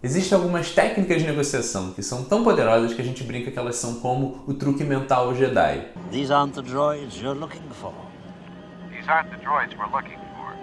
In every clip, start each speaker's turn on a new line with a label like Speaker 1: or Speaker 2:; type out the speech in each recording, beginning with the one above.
Speaker 1: Existem algumas técnicas de negociação que são tão poderosas que a gente brinca que elas são como o truque mental Jedi.
Speaker 2: These aren't the droids you're looking for.
Speaker 3: These aren't the droids we're looking for.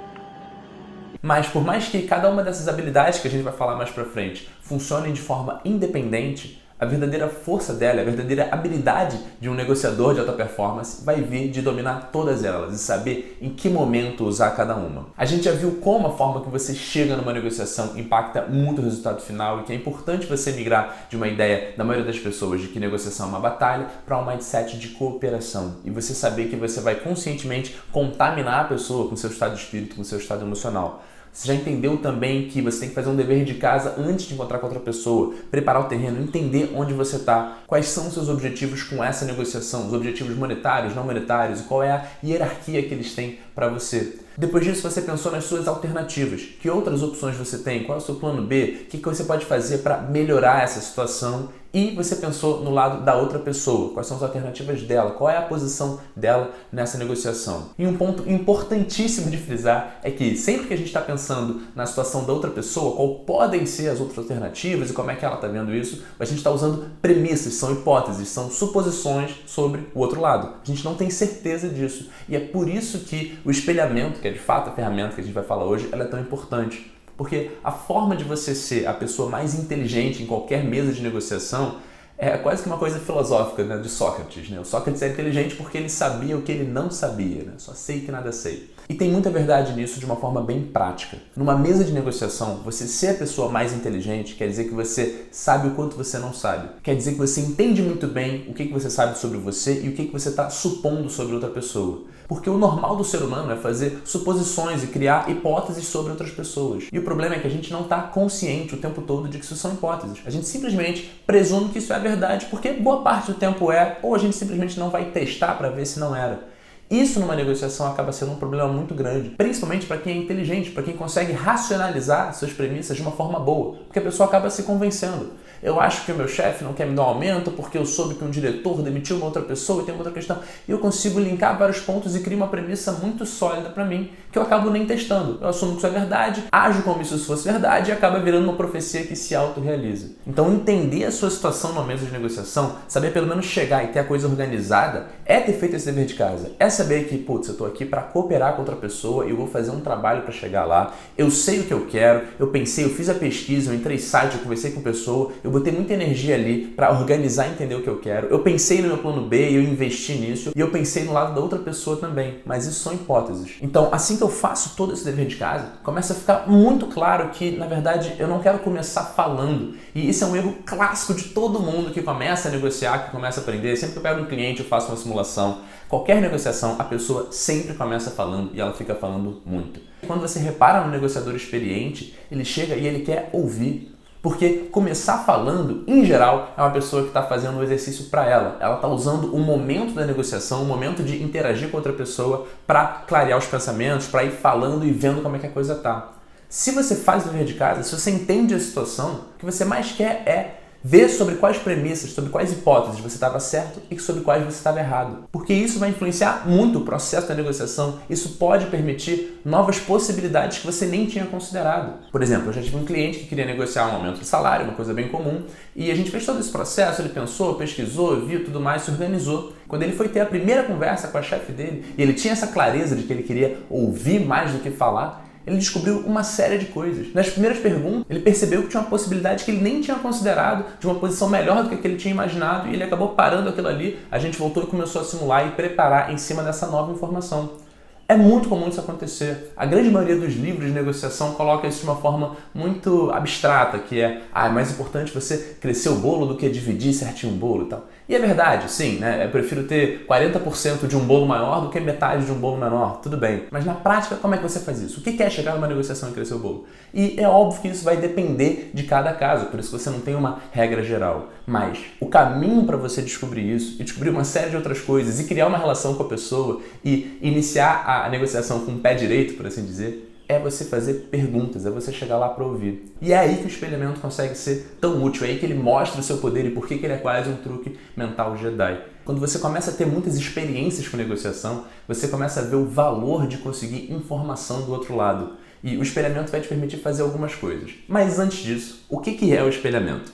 Speaker 1: Mas por mais que cada uma dessas habilidades que a gente vai falar mais pra frente funcionem de forma independente, a verdadeira força dela, a verdadeira habilidade de um negociador de alta performance vai vir de dominar todas elas e saber em que momento usar cada uma. A gente já viu como a forma que você chega numa negociação impacta muito o resultado final e que é importante você migrar de uma ideia da maioria das pessoas de que negociação é uma batalha para um mindset de cooperação e você saber que você vai conscientemente contaminar a pessoa com seu estado de espírito, com seu estado emocional. Você já entendeu também que você tem que fazer um dever de casa antes de encontrar com outra pessoa, preparar o terreno, entender onde você está, quais são os seus objetivos com essa negociação, os objetivos monetários, não monetários, e qual é a hierarquia que eles têm para você. Depois disso, você pensou nas suas alternativas. Que outras opções você tem? Qual é o seu plano B? O que você pode fazer para melhorar essa situação? E você pensou no lado da outra pessoa. Quais são as alternativas dela? Qual é a posição dela nessa negociação? E um ponto importantíssimo de frisar é que sempre que a gente está pensando na situação da outra pessoa, qual podem ser as outras alternativas e como é que ela está vendo isso, a gente está usando premissas, são hipóteses, são suposições sobre o outro lado. A gente não tem certeza disso. E é por isso que o espelhamento, que é de fato a ferramenta que a gente vai falar hoje, ela é tão importante. Porque a forma de você ser a pessoa mais inteligente em qualquer mesa de negociação é quase que uma coisa filosófica, né, de Sócrates. Né? O Sócrates é inteligente porque ele sabia o que ele não sabia. Né? Só sei que nada sei. E tem muita verdade nisso de uma forma bem prática. Numa mesa de negociação, você ser a pessoa mais inteligente quer dizer que você sabe o quanto você não sabe. Quer dizer que você entende muito bem o que você sabe sobre você e o que você está supondo sobre outra pessoa. Porque o normal do ser humano é fazer suposições e criar hipóteses sobre outras pessoas. E o problema é que a gente não está consciente o tempo todo de que isso são hipóteses. A gente simplesmente presume que isso é verdade porque boa parte do tempo é, ou a gente simplesmente não vai testar para ver se não era. Isso numa negociação acaba sendo um problema muito grande, principalmente para quem é inteligente, para quem consegue racionalizar suas premissas de uma forma boa, porque a pessoa acaba se convencendo. Eu acho que o meu chefe não quer me dar um aumento porque eu soube que um diretor demitiu uma outra pessoa e tem uma outra questão. E eu consigo linkar vários pontos e criar uma premissa muito sólida para mim, que eu acabo nem testando. Eu assumo que isso é verdade, ajo como se isso fosse verdade e acaba virando uma profecia que se autorrealiza. Então entender a sua situação numa mesa de negociação, saber pelo menos chegar e ter a coisa organizada, é ter feito esse dever de casa. É saber que, putz, eu estou aqui para cooperar com outra pessoa e eu vou fazer um trabalho para chegar lá. Eu sei o que eu quero, eu pensei, eu fiz a pesquisa, eu entrei em site, eu conversei com a pessoa, eu botei muita energia ali para organizar e entender o que eu quero. Eu pensei no meu plano B e eu investi nisso. E eu pensei no lado da outra pessoa também. Mas isso são hipóteses. Então, assim que eu faço todo esse dever de casa, começa a ficar muito claro que, na verdade, eu não quero começar falando. E isso é um erro clássico de todo mundo que começa a negociar, que começa a aprender. Sempre que eu pego um cliente, eu faço uma simulação. Qualquer negociação, a pessoa sempre começa falando e ela fica falando muito. Quando você repara no negociador experiente, ele chega e ele quer ouvir. Porque começar falando, em geral, é uma pessoa que está fazendo um exercício para ela. Ela está usando o momento da negociação, o momento de interagir com outra pessoa para clarear os pensamentos, para ir falando e vendo como é que a coisa está. Se você faz o dever de casa, se você entende a situação, o que você mais quer é ver sobre quais premissas, sobre quais hipóteses você estava certo e sobre quais você estava errado. Porque isso vai influenciar muito o processo da negociação. Isso pode permitir novas possibilidades que você nem tinha considerado. Por exemplo, eu já tive um cliente que queria negociar um aumento de salário, uma coisa bem comum, e a gente fez todo esse processo, ele pensou, pesquisou, viu tudo mais, se organizou. Quando ele foi ter a primeira conversa com a chefe dele, e ele tinha essa clareza de que ele queria ouvir mais do que falar, ele descobriu uma série de coisas. Nas primeiras perguntas, ele percebeu que tinha uma possibilidade que ele nem tinha considerado, de uma posição melhor do que ele tinha imaginado, e ele acabou parando aquilo ali. A gente voltou e começou a simular e preparar em cima dessa nova informação. É muito comum isso acontecer. A grande maioria dos livros de negociação coloca isso de uma forma muito abstrata, que é mais importante você crescer o bolo do que dividir certinho o bolo e tal. E é verdade, sim, né? Eu prefiro ter 40% de um bolo maior do que metade de um bolo menor, tudo bem. Mas na prática, como é que você faz isso? O que é chegar numa negociação e crescer o bolo? E é óbvio que isso vai depender de cada caso, por isso que você não tem uma regra geral. Mas o caminho para você descobrir isso e descobrir uma série de outras coisas e criar uma relação com a pessoa e iniciar a negociação com o pé direito, por assim dizer, é você fazer perguntas, é você chegar lá para ouvir. E é aí que o espelhamento consegue ser tão útil, é aí que ele mostra o seu poder e por que ele é quase um truque mental Jedi. Quando você começa a ter muitas experiências com negociação, você começa a ver o valor de conseguir informação do outro lado. E o espelhamento vai te permitir fazer algumas coisas. Mas antes disso, o que é o espelhamento?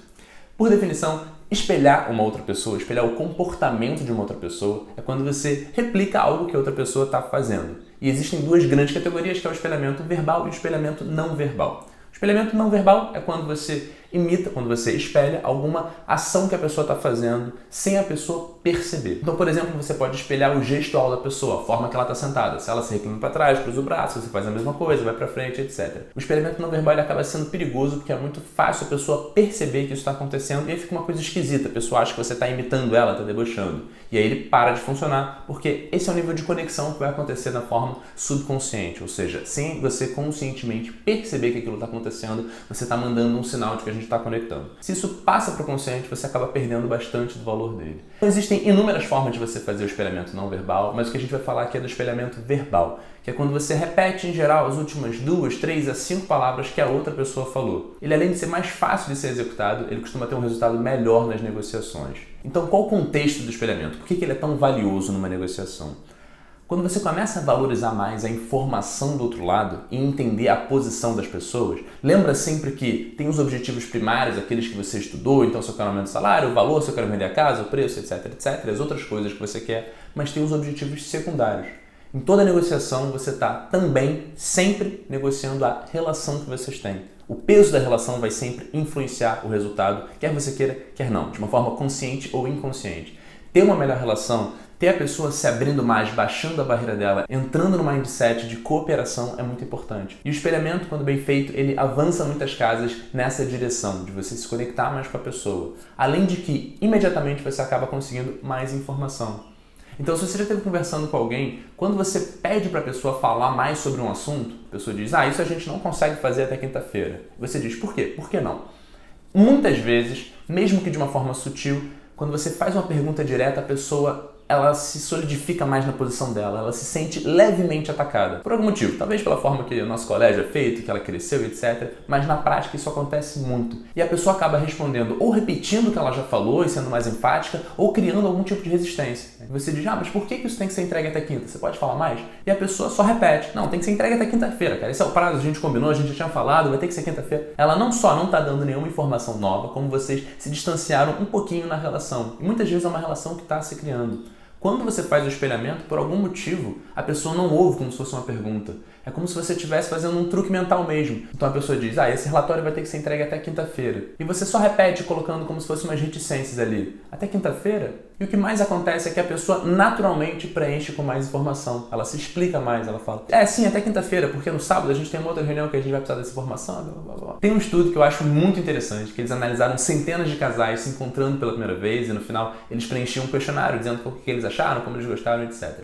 Speaker 1: Por definição, espelhar uma outra pessoa, espelhar o comportamento de uma outra pessoa, é quando você replica algo que a outra pessoa está fazendo. E existem duas grandes categorias, que é o espelhamento verbal e o espelhamento não verbal. O espelhamento não verbal é quando você imita, quando você espelha alguma ação que a pessoa está fazendo sem a pessoa perceber. Então, por exemplo, você pode espelhar o gestual da pessoa, a forma que ela está sentada. Se ela se reclina para trás, cruza o braço, você faz a mesma coisa, vai para frente, etc. O espelhamento não verbal ele acaba sendo perigoso porque é muito fácil a pessoa perceber que isso está acontecendo e aí fica uma coisa esquisita. A pessoa acha que você está imitando ela, está debochando. E aí ele para de funcionar porque esse é o nível de conexão que vai acontecer na forma subconsciente, ou seja, sem você conscientemente perceber que aquilo está acontecendo, você está mandando um sinal de que a gente está conectando. Se isso passa para o consciente, você acaba perdendo bastante do valor dele. Então, existem inúmeras formas de você fazer o espelhamento não verbal, mas o que a gente vai falar aqui é do espelhamento verbal, que é quando você repete, em geral, as últimas 2, 3 a 5 palavras que a outra pessoa falou. Ele, além de ser mais fácil de ser executado, ele costuma ter um resultado melhor nas negociações. Então, qual o contexto do espelhamento? Por que ele é tão valioso numa negociação? Quando você começa a valorizar mais a informação do outro lado e entender a posição das pessoas, lembra sempre que tem os objetivos primários, aqueles que você estudou, então se eu quero aumento de salário, o valor, se eu quero vender a casa, o preço, etc, etc, as outras coisas que você quer, mas tem os objetivos secundários. Em toda negociação, você está também sempre negociando a relação que vocês têm. O peso da relação vai sempre influenciar o resultado, quer você queira, quer não, de uma forma consciente ou inconsciente. Ter uma melhor relação, ter a pessoa se abrindo mais, baixando a barreira dela, entrando no mindset de cooperação é muito importante. E o espelhamento, quando bem feito, ele avança muitas casas nessa direção, de você se conectar mais com a pessoa. Além de que, imediatamente, você acaba conseguindo mais informação. Então, se você já esteve conversando com alguém, quando você pede para a pessoa falar mais sobre um assunto, a pessoa diz, isso a gente não consegue fazer até quinta-feira. Você diz, por quê? Por que não? Muitas vezes, mesmo que de uma forma sutil, quando você faz uma pergunta direta, a pessoa ela se solidifica mais na posição dela, ela se sente levemente atacada. Por algum motivo, talvez pela forma que o nosso colégio é feito, que ela cresceu, etc. Mas na prática isso acontece muito. E a pessoa acaba respondendo ou repetindo o que ela já falou e sendo mais enfática, ou criando algum tipo de resistência. E você diz, mas por que isso tem que ser entregue até quinta? Você pode falar mais? E a pessoa só repete, não, tem que ser entregue até quinta-feira, cara. Esse é o prazo, a gente combinou, a gente já tinha falado, vai ter que ser quinta-feira. Ela não só não está dando nenhuma informação nova, como vocês se distanciaram um pouquinho na relação. E muitas vezes é uma relação que está se criando. Quando você faz o espelhamento, por algum motivo, a pessoa não ouve como se fosse uma pergunta. É como se você estivesse fazendo um truque mental mesmo. Então a pessoa diz, esse relatório vai ter que ser entregue até quinta-feira. E você só repete colocando como se fosse umas reticências ali. Até quinta-feira? E o que mais acontece é que a pessoa naturalmente preenche com mais informação. Ela se explica mais, ela fala, sim, até quinta-feira, porque no sábado a gente tem uma outra reunião que a gente vai precisar dessa informação, blá, blá, blá. Tem um estudo que eu acho muito interessante, que eles analisaram centenas de casais se encontrando pela primeira vez e no final eles preenchiam um questionário dizendo o que eles acharam, como eles gostaram, etc.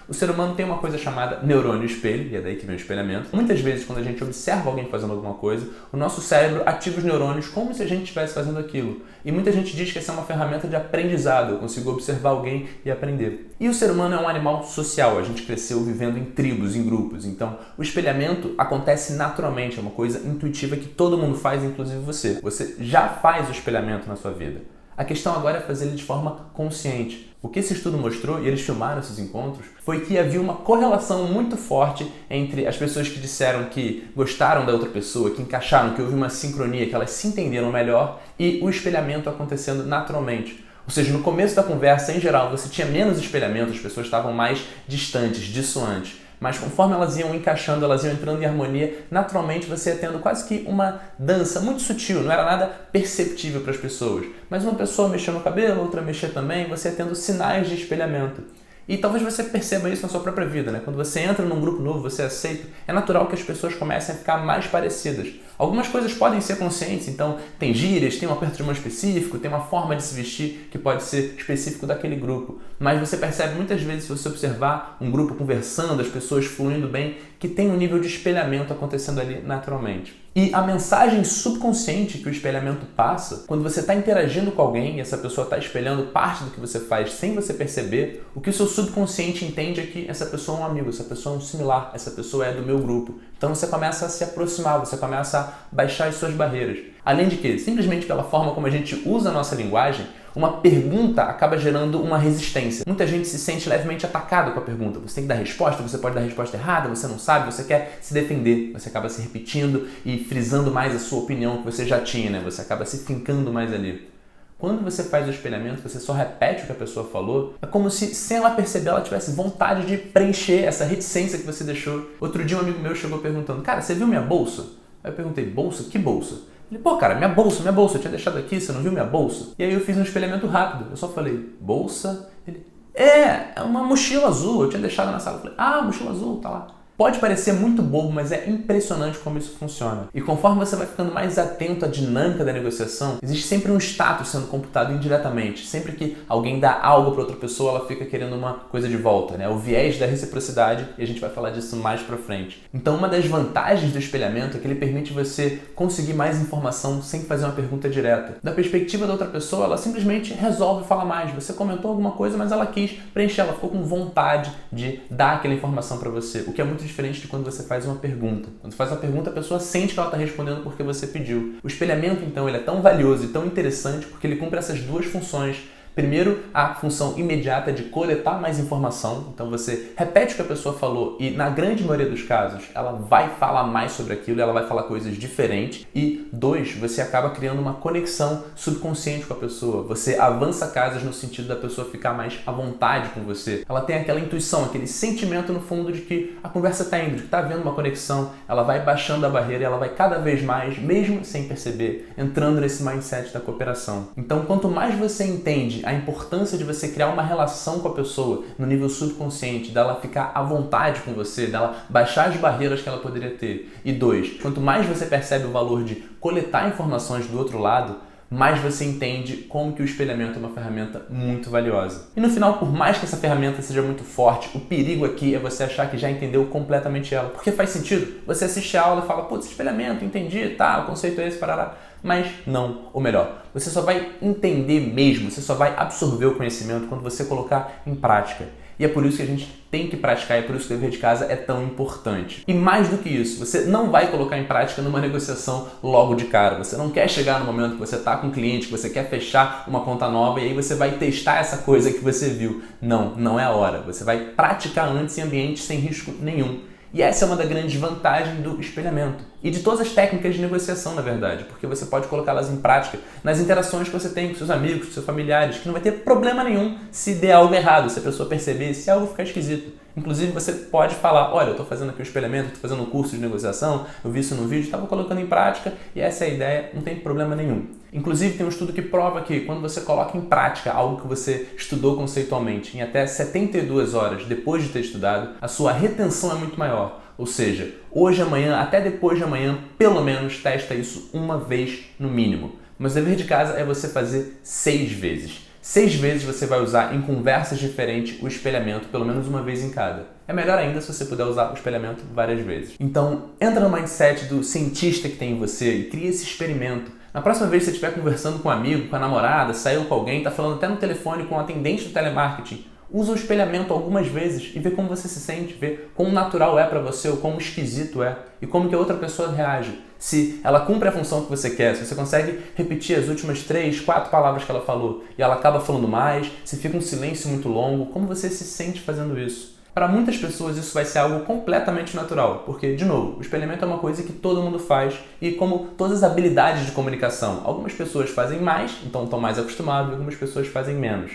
Speaker 1: O ser humano tem uma coisa chamada neurônio espelho, e é daí que vem o espelhamento. Muitas vezes, quando a gente observa alguém fazendo alguma coisa, o nosso cérebro ativa os neurônios como se a gente estivesse fazendo aquilo. E muita gente diz que essa é uma ferramenta de aprendizado, eu consigo observar alguém e aprender. E o ser humano é um animal social, a gente cresceu vivendo em tribos, em grupos. Então, o espelhamento acontece naturalmente, é uma coisa intuitiva que todo mundo faz, inclusive você. Você já faz o espelhamento na sua vida. A questão agora é fazer ele de forma consciente. O que esse estudo mostrou, e eles filmaram esses encontros, foi que havia uma correlação muito forte entre as pessoas que disseram que gostaram da outra pessoa, que encaixaram, que houve uma sincronia, que elas se entenderam melhor, e o espelhamento acontecendo naturalmente. Ou seja, no começo da conversa, em geral, você tinha menos espelhamento, as pessoas estavam mais distantes, dissoantes. Mas conforme elas iam encaixando, elas iam entrando em harmonia, naturalmente você ia tendo quase que uma dança muito sutil, não era nada perceptível para as pessoas. Mas uma pessoa mexia no cabelo, outra mexia também, você ia tendo sinais de espelhamento. E talvez você perceba isso na sua própria vida, né? Quando você entra num grupo novo, você aceita, é natural que as pessoas comecem a ficar mais parecidas. Algumas coisas podem ser conscientes, então tem gírias, tem um aperto de mão específico, tem uma forma de se vestir que pode ser específico daquele grupo. Mas você percebe muitas vezes, se você observar um grupo conversando, as pessoas fluindo bem, que tem um nível de espelhamento acontecendo ali naturalmente. E a mensagem subconsciente que o espelhamento passa, quando você está interagindo com alguém e essa pessoa está espelhando parte do que você faz sem você perceber, o que o seu subconsciente entende é que essa pessoa é um amigo, essa pessoa é um similar, essa pessoa é do meu grupo. Então você começa a se aproximar, você começa a baixar as suas barreiras. Além de que, simplesmente pela forma como a gente usa a nossa linguagem, uma pergunta acaba gerando uma resistência. Muita gente se sente levemente atacada com a pergunta. Você tem que dar resposta, você pode dar a resposta errada, você não sabe, você quer se defender. Você acaba se repetindo e frisando mais a sua opinião que você já tinha, né? Você acaba se fincando mais ali. Quando você faz o espelhamento, você só repete o que a pessoa falou, é como se, sem ela perceber, ela tivesse vontade de preencher essa reticência que você deixou. Outro dia um amigo meu chegou perguntando, cara, você viu minha bolsa? Aí eu perguntei, bolsa? Que bolsa? Ele, pô, cara, minha bolsa, eu tinha deixado aqui, você não viu minha bolsa? E aí eu fiz um espelhamento rápido, eu só falei, bolsa? Ele, é uma mochila azul, eu tinha deixado na sala. Eu falei, ah, mochila azul, tá lá. Pode parecer muito bobo, mas é impressionante como isso funciona. E conforme você vai ficando mais atento à dinâmica da negociação, existe sempre um status sendo computado indiretamente. Sempre que alguém dá algo para outra pessoa, ela fica querendo uma coisa de volta, né? O viés da reciprocidade, e a gente vai falar disso mais pra frente. Então, uma das vantagens do espelhamento é que ele permite você conseguir mais informação sem fazer uma pergunta direta. Da perspectiva da outra pessoa, ela simplesmente resolve falar mais. Você comentou alguma coisa, mas ela quis preencher, ela ficou com vontade de dar aquela informação para você, o que é muito diferente de quando você faz uma pergunta. Quando você faz uma pergunta, a pessoa sente que ela está respondendo porque você pediu. O espelhamento, então, ele é tão valioso e tão interessante porque ele cumpre essas duas funções. Primeiro, a função imediata de coletar mais informação. Então você repete o que a pessoa falou e, na grande maioria dos casos, ela vai falar mais sobre aquilo, ela vai falar coisas diferentes. E dois, você acaba criando uma conexão subconsciente com a pessoa. Você avança casas no sentido da pessoa ficar mais à vontade com você. Ela tem aquela intuição, aquele sentimento no fundo de que a conversa está indo, de que está havendo uma conexão. Ela vai baixando a barreira e ela vai cada vez mais, mesmo sem perceber, entrando nesse mindset da cooperação. Então, quanto mais você entende a importância de você criar uma relação com a pessoa no nível subconsciente, dela ficar à vontade com você, dela baixar as barreiras que ela poderia ter. E dois, quanto mais você percebe o valor de coletar informações do outro lado, mais você entende como que o espelhamento é uma ferramenta muito valiosa. E no final, por mais que essa ferramenta seja muito forte, o perigo aqui é você achar que já entendeu completamente ela. Porque faz sentido. Você assiste a aula e fala, putz, espelhamento, entendi, tá, o conceito é esse, parará. Mas não, ou melhor, você só vai entender mesmo, você só vai absorver o conhecimento quando você colocar em prática. E é por isso que a gente tem que praticar, é por isso que o dever de casa é tão importante. E mais do que isso, você não vai colocar em prática numa negociação logo de cara. Você não quer chegar no momento que você está com um cliente, que você quer fechar uma conta nova e aí você vai testar essa coisa que você viu. Não, não é a hora. Você vai praticar antes em ambiente sem risco nenhum. E essa é uma das grandes vantagens do espelhamento. E de todas as técnicas de negociação, na verdade, porque você pode colocá-las em prática nas interações que você tem com seus amigos, com seus familiares, que não vai ter problema nenhum se der algo errado, se a pessoa perceber, se algo ficar esquisito. Inclusive, você pode falar, olha, eu estou fazendo aqui o espelhamento, estou fazendo um curso de negociação, eu vi isso no vídeo, estava colocando em prática e essa é a ideia, não tem problema nenhum. Inclusive, tem um estudo que prova que quando você coloca em prática algo que você estudou conceitualmente em até 72 horas depois de ter estudado, a sua retenção é muito maior. Ou seja, hoje, amanhã, até depois de amanhã, pelo menos testa isso uma vez no mínimo. Mas o dever de casa é você fazer 6 vezes. 6 vezes você vai usar em conversas diferentes o espelhamento, pelo menos uma vez em cada. É melhor ainda se você puder usar o espelhamento várias vezes. Então, entra no mindset do cientista que tem em você e cria esse experimento. Na próxima vez que você estiver conversando com um amigo, com a namorada, saiu com alguém, está falando até no telefone com um atendente do telemarketing, usa o espelhamento algumas vezes e vê como você se sente, vê quão natural é para você ou quão esquisito é e como que a outra pessoa reage. Se ela cumpre a função que você quer, se você consegue repetir as últimas 3, 4 palavras que ela falou e ela acaba falando mais, se fica um silêncio muito longo, como você se sente fazendo isso? Para muitas pessoas isso vai ser algo completamente natural, porque, de novo, o espelhamento é uma coisa que todo mundo faz e como todas as habilidades de comunicação, algumas pessoas fazem mais, então estão mais acostumadas, e algumas pessoas fazem menos.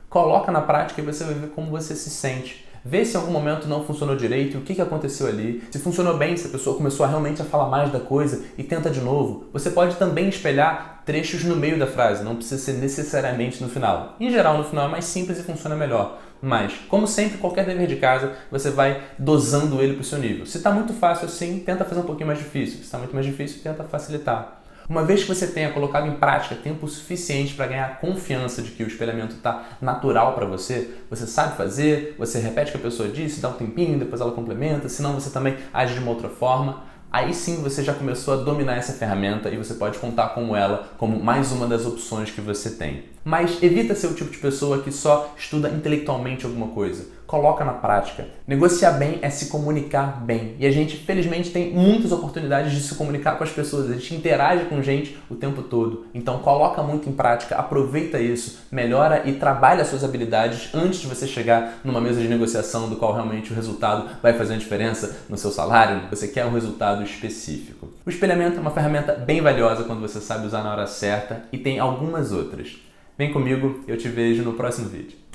Speaker 1: Coloca na prática e você vai ver como você se sente. Vê se em algum momento não funcionou direito, o que aconteceu ali. Se funcionou bem, se a pessoa começou a realmente a falar mais da coisa e tenta de novo. Você pode também espelhar trechos no meio da frase, não precisa ser necessariamente no final. Em geral, no final é mais simples e funciona melhor. Mas, como sempre, qualquer dever de casa, você vai dosando ele para o seu nível. Se está muito fácil assim, tenta fazer um pouquinho mais difícil. Se está muito mais difícil, tenta facilitar. Uma vez que você tenha colocado em prática tempo suficiente para ganhar confiança de que o espelhamento está natural para você, você sabe fazer, você repete o que a pessoa disse, dá um tempinho, depois ela complementa, senão você também age de uma outra forma, aí sim você já começou a dominar essa ferramenta e você pode contar com ela como mais uma das opções que você tem. Mas evita ser o tipo de pessoa que só estuda intelectualmente alguma coisa. coloca na prática. Negociar bem é se comunicar bem. E a gente, felizmente, tem muitas oportunidades de se comunicar com as pessoas. A gente interage com gente o tempo todo. Então, coloca muito em prática, aproveita isso, melhora e trabalha as suas habilidades antes de você chegar numa mesa de negociação do qual realmente o resultado vai fazer uma diferença no seu salário. Você quer um resultado específico. O espelhamento é uma ferramenta bem valiosa quando você sabe usar na hora certa e tem algumas outras. Vem comigo, eu te vejo no próximo vídeo.